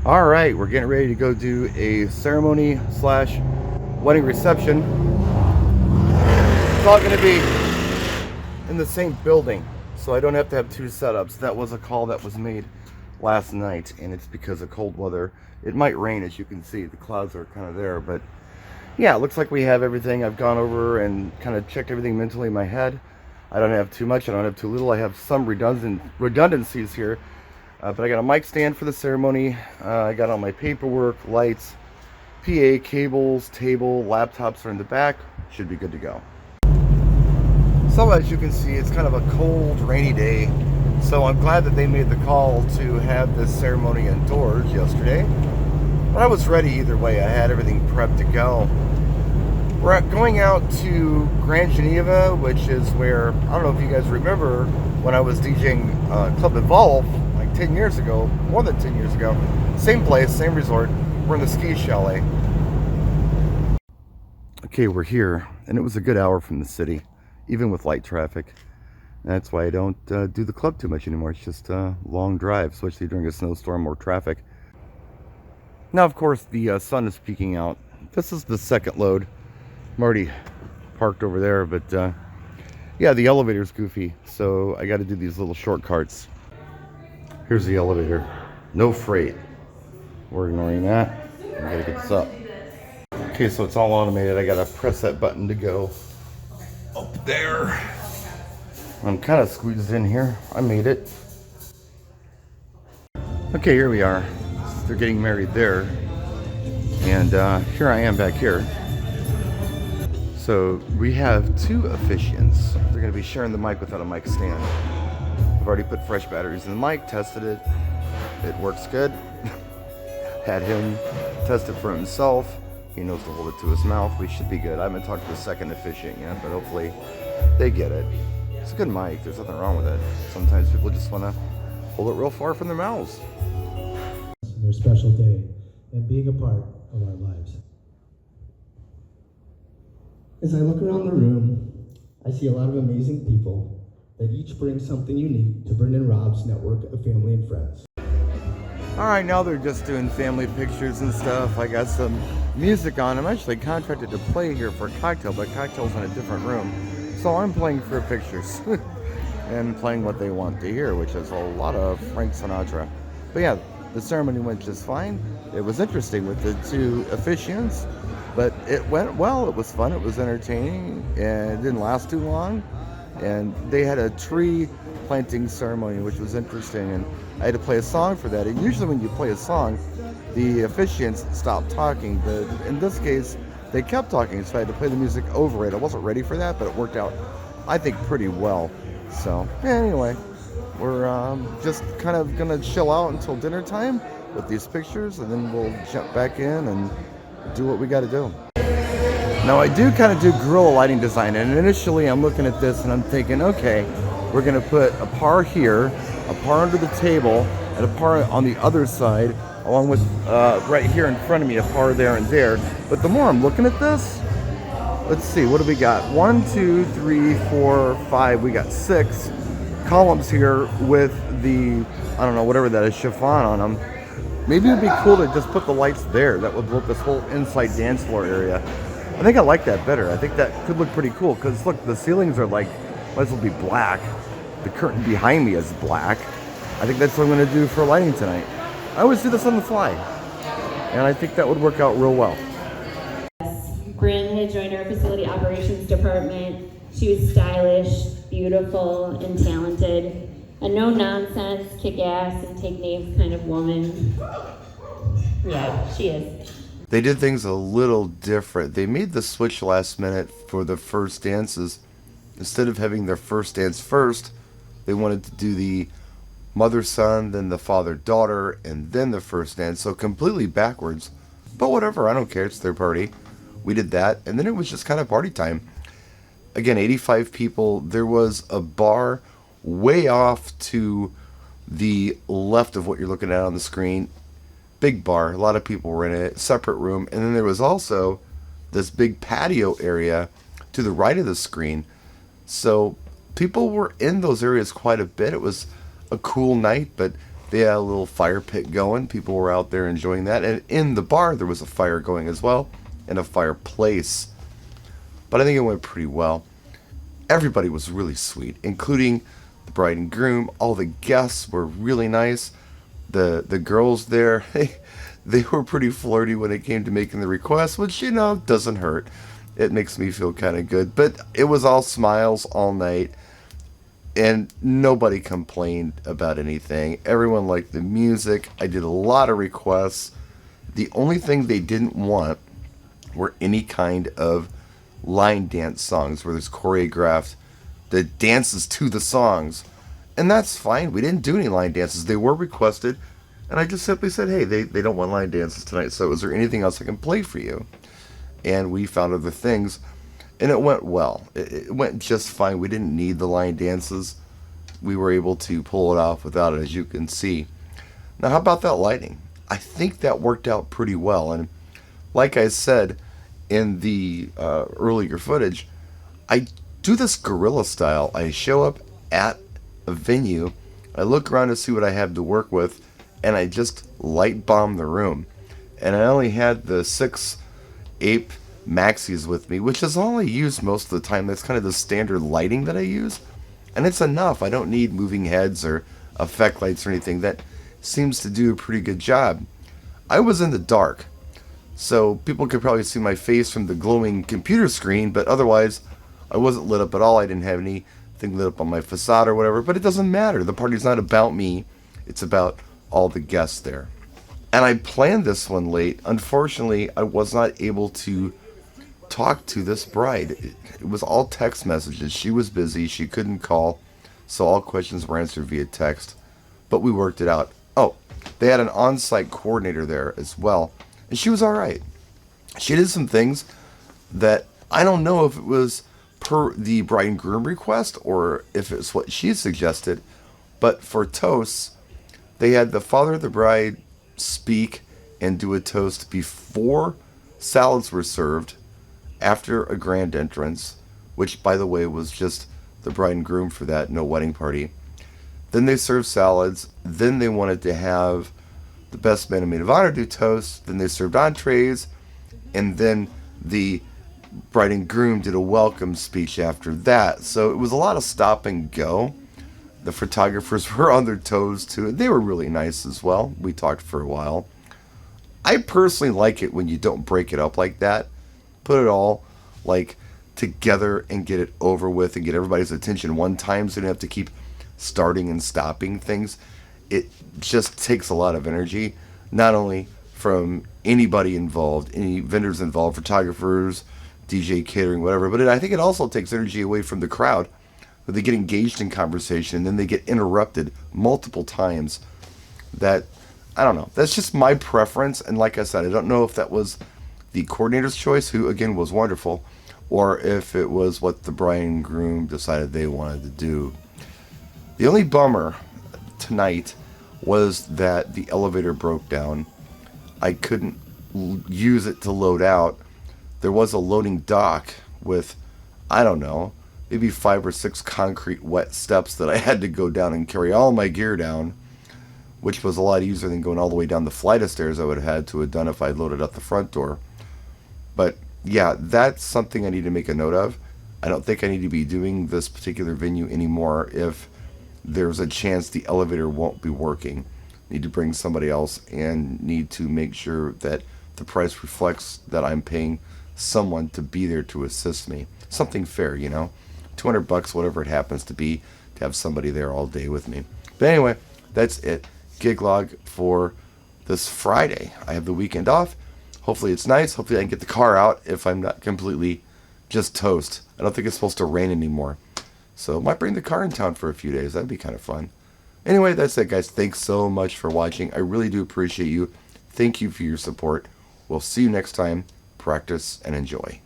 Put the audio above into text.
All right, we're getting ready to go do a ceremony slash wedding reception. It's all going to be in the same building, so I don't have to have two setups. That was a call that was made last night, and it's because of cold weather. It might rain, as you can see. The clouds are kind of there, but yeah, it looks like we have everything. I've gone over and kind of checked everything mentally in my head. I don't have too much, I don't have too little. I have some redundancies here. But I got a mic stand for the ceremony. I got all my paperwork, lights, PA cables, table, laptops are in the back. Should be good to go. So as you can see, it's kind of a cold, rainy day. So I'm glad that they made the call to have this ceremony indoors yesterday. But I was ready either way. I had everything prepped to go. We're going out to Grand Geneva, which is where, I don't know if you guys remember, when I was DJing Club Evolve, 10 years ago, more than 10 years ago. Same place, same resort. We're in the ski chalet. Okay, we're here, and it was a good hour from the city, even with light traffic. That's why I don't do the club too much anymore. It's just a long drive, especially during a snowstorm or traffic. Now, of course, the sun is peeking out. This is the second load. I'm already parked over there, but yeah, the elevator's goofy, so I got to do these little shortcuts. Here's the elevator. No freight. We're ignoring that. We gotta get this up. Okay, so it's all automated. I gotta press that button to go up there. I'm kind of squeezed in here. I made it. Okay, here we are. They're getting married there. And here I am back here. So we have two officiants. They're gonna be sharing the mic without a mic stand. I've already put fresh batteries in the mic, tested it. It works good. Had him test it for himself. He knows to hold it to his mouth. We should be good. I haven't talked to the second officiant yet, but hopefully they get it. It's a good mic. There's nothing wrong with it. Sometimes people just want to hold it real far from their mouths. Their special day and being a part of our lives. As I look around the room, I see a lot of amazing people that each bring something unique to Brendan Rob's network of family and friends. All right, now they're just doing family pictures and stuff. I got some music on. I'm actually contracted to play here for cocktail, but cocktail's in a different room. So I'm playing for pictures and playing what they want to hear, which is a lot of Frank Sinatra. But yeah, the ceremony went just fine. It was interesting with the two officiants, but it went well. It was fun. It was entertaining, and it didn't last too long. And they had a tree planting ceremony, which was interesting, and I had to play a song for that. And usually when you play a song, the officiants stop talking, but in this case, they kept talking, so I had to play the music over it. I wasn't ready for that, but it worked out, I think, pretty well. So, yeah, anyway, we're just kind of gonna chill out until dinner time with these pictures, and then we'll jump back in and do what we gotta do. Now I do kind of do guerrilla lighting design, and initially I'm looking at this and I'm thinking, okay, we're gonna put a par here, a par under the table, and a par on the other side, along with right here in front of me, a par there and there. But the more I'm looking at this, let's see, what do we got? 1, 2, 3, 4, 5, we got 6 columns here with the, I don't know, whatever that is, chiffon on them. Maybe it'd be cool to just put the lights there. That would blow up this whole inside dance floor area. I think I like that better. I think that could look pretty coal, because look, the ceilings are like, might as well be black. The curtain behind me is black. I think that's what I'm going to do for lighting tonight. I always do this on the fly, and I think that would work out real well. Bryn had joined our facility operations department. She was stylish, beautiful, and talented. A no-nonsense, kick-ass, and take names kind of woman. Yeah, she is. They did things a little different. They made the switch last minute for the first dances. Instead of having their first dance first, they wanted to do the mother-son, then the father-daughter, and then the first dance. So completely backwards. But whatever, I don't care. It's their party. We did that, and then it was just kind of party time. Again, 85 people. There was a bar way off to the left of what you're looking at on the screen. Big bar, a lot of people were in it, separate room, and then there was also this big patio area to the right of the screen. So people were in those areas quite a bit. It was a cool night, but They had a little fire pit going. People were out there enjoying that. And in the bar, there was a fire going as well, and a fireplace. But I think it went pretty well. Everybody was really sweet, including the bride and groom. All the guests were really nice. The girls there, they were pretty flirty when it came to making the request, which, doesn't hurt. It makes me feel kind of good. But it was all smiles all night, and nobody complained about anything. Everyone liked the music. I did a lot of requests. The only thing they didn't want were any kind of line dance songs where there's choreographed the dances to the songs. And that's fine. We didn't do any line dances. They were requested. And I just simply said, hey, they don't want line dances tonight. So is there anything else I can play for you? And we found other things. And it went well. It went just fine. We didn't need the line dances. We were able to pull it off without it, as you can see. Now, how about that lighting? I think that worked out pretty well. And like I said in the earlier footage, I do this guerrilla style. I show up at a venue, I look around to see what I have to work with, and I just light bomb the room. And I only had the 6 Ape Maxis with me, which is all I use most of the time. That's kind of the standard lighting that I use, and it's enough. I don't need moving heads or effect lights or anything. That seems to do a pretty good job. I was in the dark, so people could probably see my face from the glowing computer screen, but otherwise I wasn't lit up at all. I didn't have anything lit up on my facade or whatever, but it doesn't matter. The party's not about me. It's about all the guests there. And I planned this one late. Unfortunately, I was not able to talk to this bride. It was all text messages. She was busy. She couldn't call, so all questions were answered via text. But we worked it out. Oh, they had an on-site coordinator there as well, and she was all right. She did some things that I don't know if it was per the bride and groom request or if it's what she suggested, but for toasts, they had the father of the bride speak and do a toast before salads were served, after a grand entrance, which by the way was just the bride and groom for that, no wedding party. Then they served salads. Then they wanted to have the best man and maid of honor do toast. Then they served entrees, and then the bride and groom did a welcome speech after that. So it was a lot of stop and go. The photographers were on their toes too. They were really nice as well. We talked for a while. I personally like it when you don't break it up like that. Put it all like together and get it over with and get everybody's attention one time, so you don't have to keep starting and stopping things. It just takes a lot of energy, not only from anybody involved, any vendors involved, photographers, DJ, catering, whatever, but I think it also takes energy away from the crowd. They get engaged in conversation and then they get interrupted multiple times. That, I don't know, that's just my preference. And like I said, I don't know if that was the coordinator's choice, who again was wonderful, or if it was what the bride and groom decided they wanted to do. The only bummer tonight was that the elevator broke down. I couldn't use it to load out. There was a loading dock with, I don't know, maybe 5 or 6 concrete wet steps that I had to go down and carry all my gear down, which was a lot easier than going all the way down the flight of stairs I would have had to have done if I had loaded up the front door. But yeah, that's something I need to make a note of. I don't think I need to be doing this particular venue anymore if there's a chance the elevator won't be working. Need to bring somebody else and need to make sure that the price reflects that I'm paying someone to be there to assist me. Something fair, $200, whatever it happens to be, to have somebody there all day with me. But anyway, that's it. Gig log for this Friday. I have the weekend off. Hopefully it's nice. Hopefully I can get the car out if I'm not completely just toast. I don't think it's supposed to rain anymore. So might bring the car in town for a few days. That'd be kind of fun. Anyway, that's it, guys. Thanks so much for watching. I really do appreciate you. Thank you for your support. We'll see you next time. Practice and enjoy.